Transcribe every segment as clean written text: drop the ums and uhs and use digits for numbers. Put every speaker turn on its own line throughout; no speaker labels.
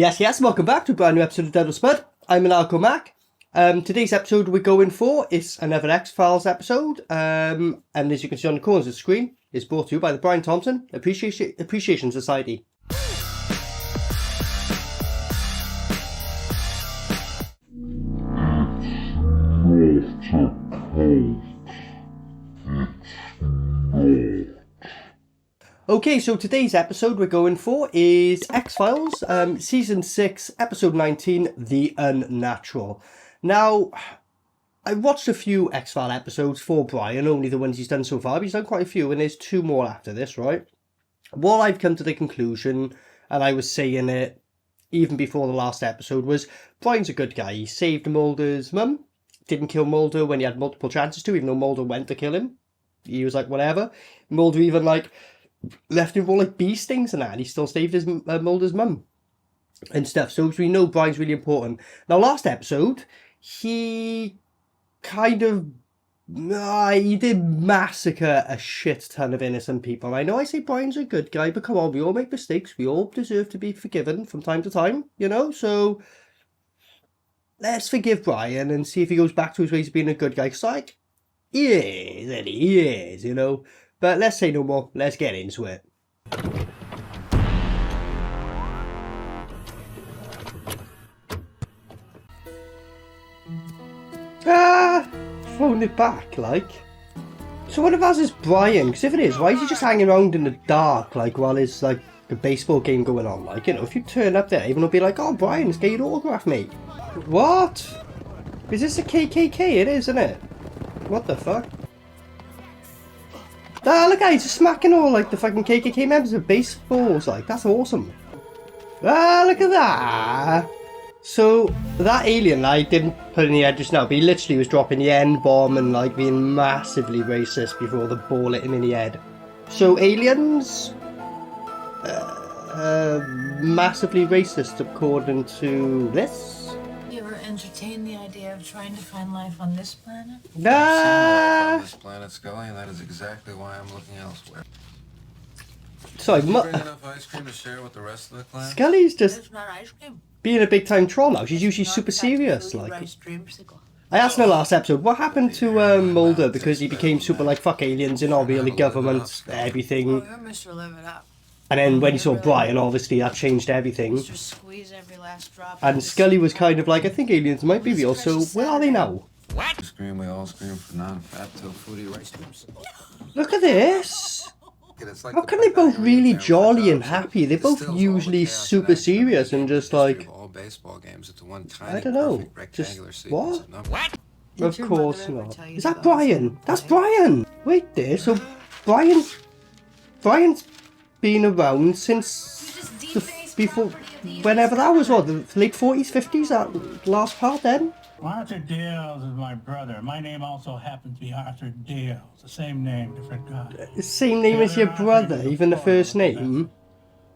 Yes, welcome back to a brand new episode of Dead SPUD. I'm Maniacal Mac. Today's episode we're going for is another X-Files episode, and as you can see on the corners of the screen, it's brought to you by the BRIAN THOMPSON Appreciation Society. Okay, so today's episode we're going for is X-Files, Season 6, Episode 19, The Unnatural. Now, I watched a few X-Files episodes for Brian, only the ones he's done so far, but he's done quite a few, and there's two more after this, right? What I've come to the conclusion, and I was saying it even before the last episode, was Brian's a good guy. He saved Mulder's mum, didn't kill Mulder when he had multiple chances to, even though Mulder went to kill him. He was like, whatever. Mulder even, like, left him all like bee stings and that, and he still saved his Mulder's mum and stuff. So we know Brian's really important. Now, last episode, he kind of he did massacre a shit ton of innocent people. I know I say Brian's a good guy, but come on, we all make mistakes. We all deserve to be forgiven from time to time, you know. So let's forgive Brian and see if he goes back to his ways of being a good guy. Because like he is, you know. But let's say no more, let's get into it. Throwing it back, like. So what if that's is Brian? Because if it is, why is he just hanging around in the dark, like, while there's, like, a baseball game going on? Like, you know, if you turn up there, everyone will be like, oh, Brian, let's get your autograph, mate. What? Is this a KKK? It is, isn't it? What the fuck? Ah, look at he's just smacking all like the fucking KKK members with baseballs, like, that's awesome. Ah, look at that. So, that alien, I didn't put in the head just now, but he literally was dropping the N-bomb and like being massively racist before the ball hit him in the head. So, aliens, massively racist according to this.
You ever entertain the idea of trying to find life on this planet?
On this planet, Scully, and that is exactly why I'm looking elsewhere.
Sorry,
Bring enough ice cream to share with the rest of the class?
Scully's just
It's not ice cream.
being a big time troll now. She's usually super serious, like. I asked in the last episode, what happened to Mulder because he became super like, fuck aliens, you're not really government, everything.
Oh, you're Mr. Live It Up.
And then when he saw Brian, obviously that changed everything.
Mr. Squeeze every last drop.
And Scully was kind of like, I think aliens might be real, so where are they now?
What? Scream, we all scream for non-fat tofu rice strips.
Look at this! How can they both really jolly and happy? They're both usually super serious and just like, I don't know, just what? Of course not. Is that Brian? That's Brian! Wait there, so Brian's been around since before, whenever that was, what, the late 40s, 50s, that last part then?
Arthur Dales is my brother. My name also happens to be Arthur Dales. The same name, different guy.
The same name as your brother, even the first name?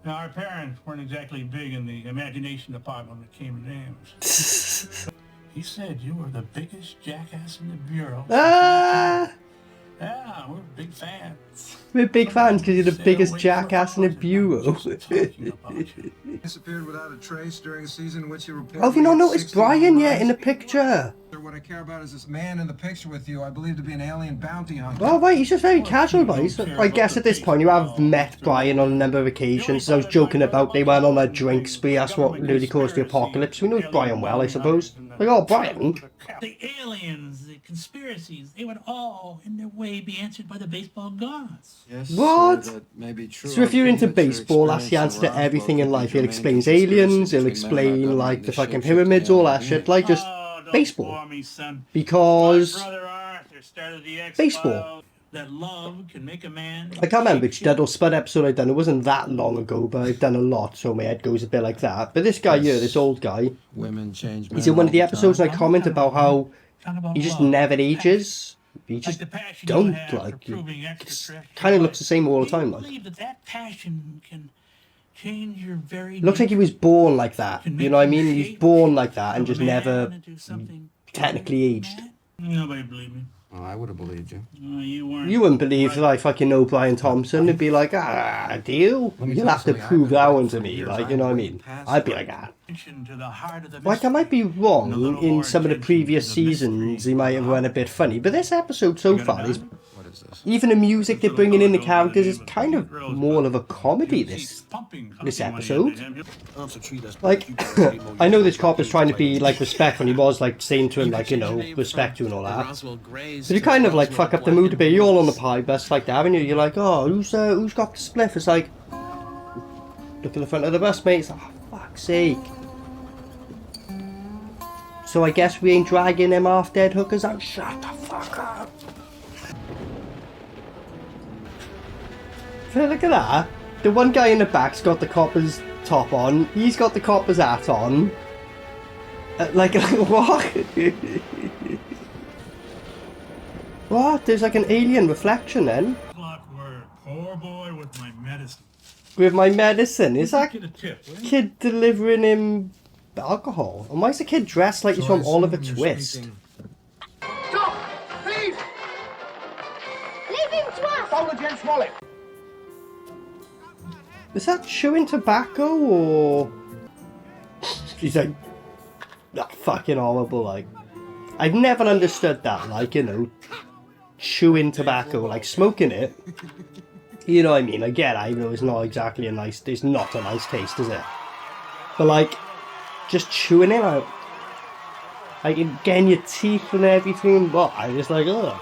Now, our parents weren't exactly big in the imagination department when it came to names. He said you were the biggest jackass in the bureau.
Ah!
Yeah, we're big fans.
We're big fans because you're the biggest jackass in the bureau.
Disappeared without a trace during a season in which you reported.
Oh, have you not noticed Brian yet in the picture?
What I care about is this man in the picture with you, I believe to be an alien bounty hunter.
Oh, right, he's just very casual about it. I guess at this point you have met Brian on a number of occasions. I was joking about they went on a drink spree, that's what nearly caused the apocalypse. We know Brian well, I suppose. Like, oh, Brian.
The aliens, the conspiracies, they would all, in their way, be answered by the baseball gods.
Yes,
what?
That may be true.
So if you're into baseball, that's the answer to everything in life. He'll explain aliens, he'll explain, like, the fucking pyramids, all that shit. Like, just baseball. Because baseball.
That love can make a man.
I can't remember which Dead or Spud episode I've done. It wasn't that long ago, but I've done a lot, so my head goes a bit like that. But this guy here, this old guy, he's in one of the episodes and I comment about how he just never ages. He just don't, like, kind of looks the same all the time. Like. Looks like he was born like that, you know what I mean? He's born like that and just never technically aged.
Nobody believed me.
Oh, I would have believed you.
You weren't.
You wouldn't believe that I fucking know BRIAN THOMPSON. It'd be like, deal? You'll have to prove that one to me, like, you know what I mean? I'd be like,
attention to the heart of the
Like, I might be wrong in some of the previous seasons, he might have run a bit funny, but this episode so far is...
What is this?
Even the music they're bringing in, the characters, is kind of more of a comedy, this episode. Like, I know this cop is trying to be, like, respectful, and he was, like, saying to him, like, you know, respect you and all that. But you kind of, like, fuck up the mood a bit. You're all on the pie bus like that, haven't you? You're like, oh, who's got the spliff? It's like, look at the front of the bus, mate. It's like, oh, fuck's sake. So I guess we ain't dragging them half-dead hookers out. Shut the fuck up. Look at that. The one guy in the back's got the copper's top on. He's got the copper's hat on. Like what? What? There's like an alien reflection then.
Poor boy with my medicine.
With my medicine? Is that
Get a tip, will you?
kid delivering him alcohol? And why is the kid dressed like he's from Oliver Twist?
Stop! Please!
Leave him to us!
Hold the gent's wallet.
Is that chewing tobacco or... He's like... That's fucking horrible, like. I've never understood that, like, you know, chewing tobacco, like smoking it. You know what I mean? I get it, I know it's not exactly a nice... It's not a nice taste, is it? But like, just chewing it out. Like, getting your teeth and everything, but I just like, ugh.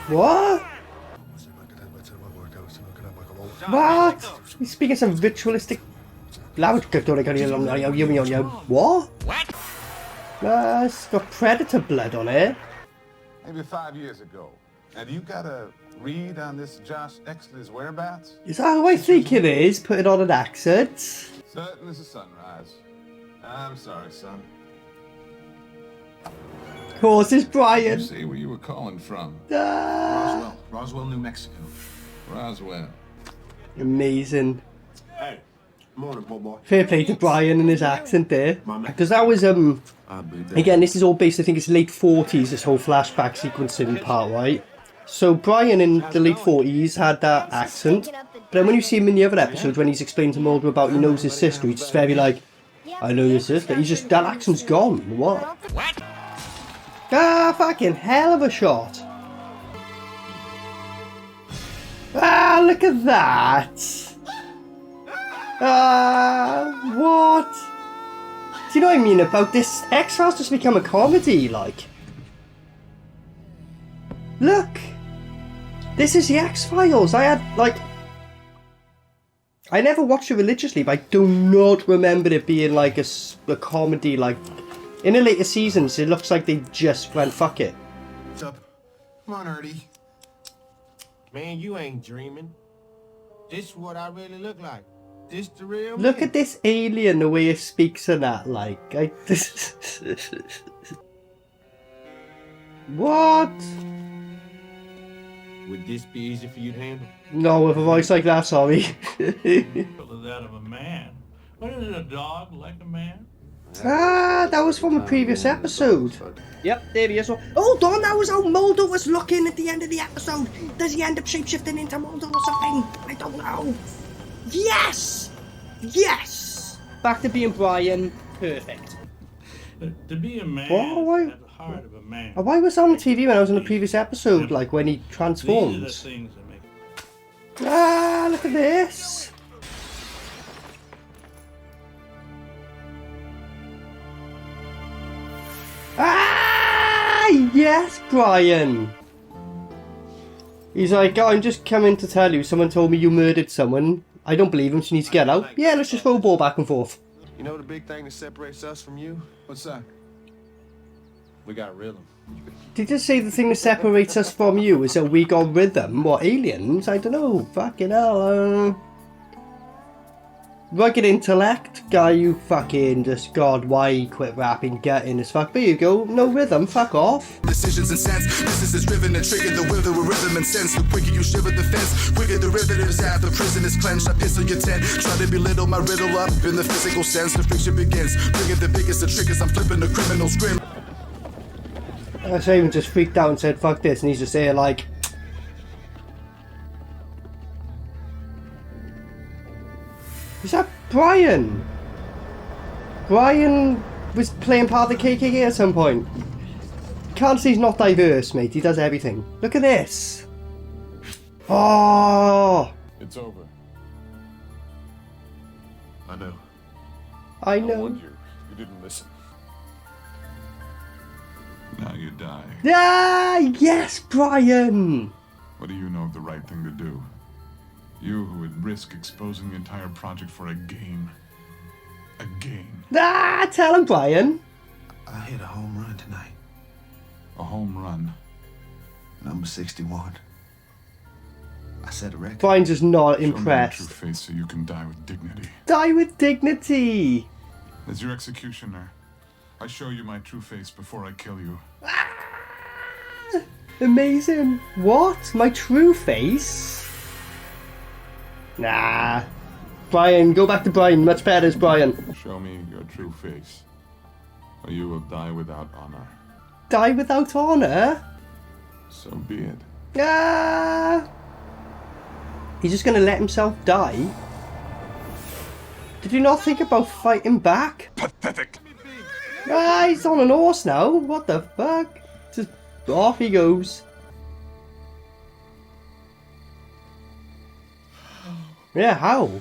What? What? He's speaking some ritualistic language. What?
What?
It's got predator blood on it.
Maybe 5 years ago. Have you got a read on this Josh Exley's whereabouts?
Is that how I think it is? Put it on an accent.
Certain as a sunrise. I'm sorry, son.
Of course, it's Brian.
See where you were calling from.
Roswell, New Mexico.
Roswell.
Amazing.
Hey, morning, boy.
Fair play to Brian and his accent there. Because that was, again, this is all based, I think it's late 40s, this whole flashback sequencing part, right? So Brian in the late 40s had that accent. But then when you see him in the other episodes, when he's explaining to Mulder about he knows his sister, he's just very like, I know your sister. He's just, that accent's gone. What?
What?
Ah, fucking hell of a shot. Ah, look at that. Ah, what? Do you know what I mean about this? X-Files just become a comedy, like. Look. This is the X-Files. I had, like... I never watched it religiously, but I do not remember it being like a comedy, like... In the later seasons, it looks like they just went, fuck it.
What's up? Come on, Ernie.
Man, you ain't dreaming. This is what I really look like. This the real
Look
me.
at this alien, the way it speaks and that, like... What?
Would this be easy for you to handle?
No, with a voice like that, sorry.
That of a man. What is it, a dog like a man?
Ah, that was from a previous episode. Yep, there he is. Hold on, that was how Mulder was looking at the end of the episode. Does he end up shapeshifting into Mulder or something? I don't know. Yes! Yes! Back to being Brian. Perfect.
To be a man
Why?
has the heart of a man.
Why was that on TV when I was in the previous episode, like when he
These are the
transforms?
things that make
Ah, look at this. Ah, yes, Brian. He's like, oh, I'm just coming to tell you, someone told me you murdered someone. I don't believe him, so you need to get out. Yeah, let's just throw a ball back and forth.
You know the big thing that separates us from you?
What's that?
We got rhythm.
Did you say the thing that separates us from you is that we got rhythm? What, aliens? I don't know. Fucking hell. Rugged intellect? Guy, you fucking just, God, why quit rapping, getting as fuck. There you go. No rhythm, fuck off.
Decisions and sense. This is driven and triggered the wither with rhythm and sense. The quicker you shiver the fence, quicker the rivet is after prison is clenched. I piss on your tent, try to belittle my riddle up in the physical sense. The friction begins, bringing the biggest of triggers. I'm flipping the criminal's grim.
Simon just freaked out and said, fuck this, and he's just there like... Is that Brian was playing part of the KKK at some point. Can't say he's not diverse, mate. He does everything. Look at this. Oh.
It's over.
I know.
I
I
know.
warned you. You didn't listen. Now you die.
Ah, yes, Brian.
What do you know of the right thing to do? You who would risk exposing the entire project for a game. A game.
Ah, tell him, Brian.
I hit a home run tonight.
A home run.
Number 61. I set a record.
Brian's just not
Show me your
impressed.
true face so you can die with dignity.
Die with dignity.
As your executioner, I show you my true face before I kill you.
Amazing. What? My true face? Nah. Brian, go back to Brian. Much better as Brian.
Show me your true face, or you will die without honor.
Die without honor?
So be it.
Ah. He's just gonna let himself die? Did you not think about fighting back?
Pathetic.
Ah, he's on an horse now. What the fuck? Just off he goes. Yeah, how?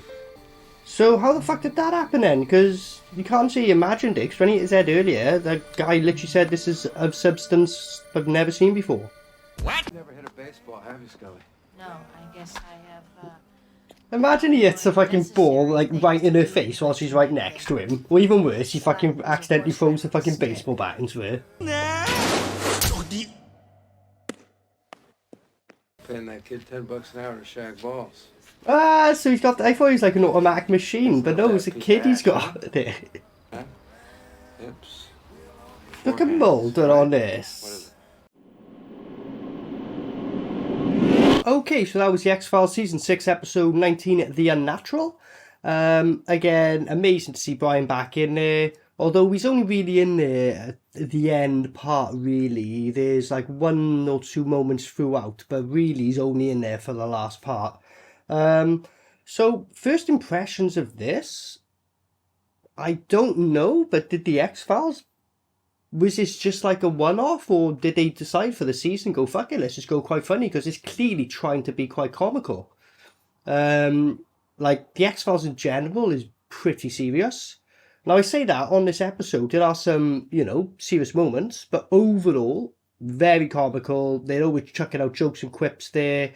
So how the fuck did that happen then? Because you can't say he imagined it. 'Cause when he said earlier, the guy literally said this is of substance I've never seen before.
What? Never hit a baseball, have you, Scully?
No, I guess I have,
Imagine he hits a fucking ball like right in her face while she's right next to him. Or even worse, he fucking accidentally throws the fucking baseball bat into her.
Paying that kid $10 an hour to shag balls.
Ah, so he's got. I thought he was like an automatic machine, but no, it's a kid he's got there.
Hips.
Look at Mulder on this. Okay, so that was the X-Files Season 6, Episode 19, The Unnatural. Again, amazing to see Brian back in there. Although he's only really in there at the end part, really. There's like 1 or 2 moments throughout, but really he's only in there for the last part. So, first impressions of this, I don't know, but did the X-Files, was this just like a one-off, or did they decide for the season, go, fuck it, let's just go quite funny, because it's clearly trying to be quite comical. Like, the X-Files in general is pretty serious. Now, I say that on this episode, there are some, you know, serious moments, but overall, very comical. They're always chucking out jokes and quips there.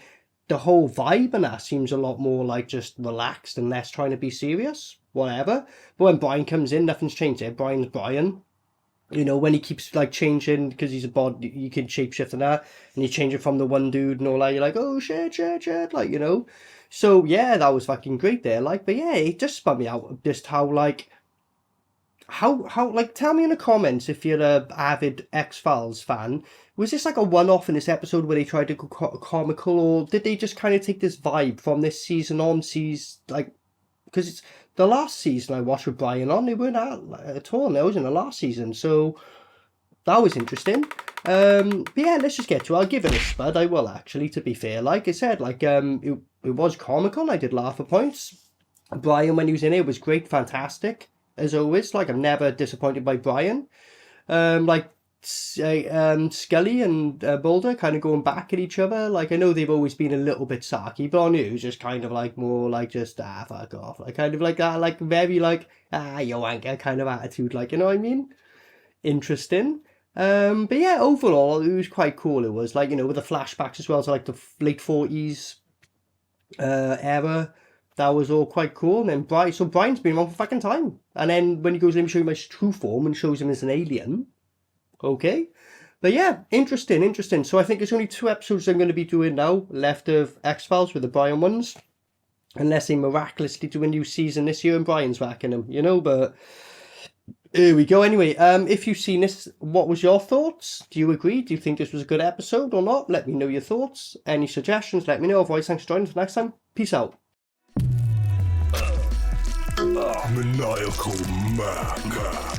The whole vibe and that seems a lot more like just relaxed and less trying to be serious, whatever. But when Brian comes in, nothing's changed there. Brian's Brian. You know, when he keeps like changing, because he's a bod, you can shapeshift and that, and you change it from the one dude and all that, you're like, oh shit, like, you know. So yeah, that was fucking great there, like, but yeah, it just spun me out just how like, how like, tell me in the comments if you're a avid X-Files fan, was this like a one-off in this episode where they tried to go comical, or did they just kind of take this vibe from this season on, like, because it's the last season I watched with Brian on, they weren't at all, that was in the last season, so that was interesting. But yeah, let's just get to it. I'll give it a spud, I will actually, to be fair. Like I said, like, it was comical, I did laugh at points. Brian, when he was in it, was great, fantastic, as always. Like, I'm never disappointed by Brian. Like, Scully and Mulder kind of going back at each other. Like, I know they've always been a little bit sarky, but on you, it was just kind of like more like just, fuck off. Like, kind of like that, like, very like, you wanker kind of attitude, like, you know what I mean? Interesting. But yeah, overall, it was quite cool. It was, like, you know, with the flashbacks as well to, like, the late 40s era. That was all quite cool. And then so Brian's been around for fucking time. And then when he goes, let me show you my true form, and shows him as an alien. Okay. But yeah, interesting. So I think there's only 2 episodes I'm going to be doing now left of X-Files with the Brian ones. Unless they miraculously do a new season this year and Brian's back in them, you know, but here we go. Anyway, if you've seen this, what was your thoughts? Do you agree? Do you think this was a good episode or not? Let me know your thoughts. Any suggestions, let me know. Otherwise, thanks for joining us next time. Peace out.
Maniacal Mac.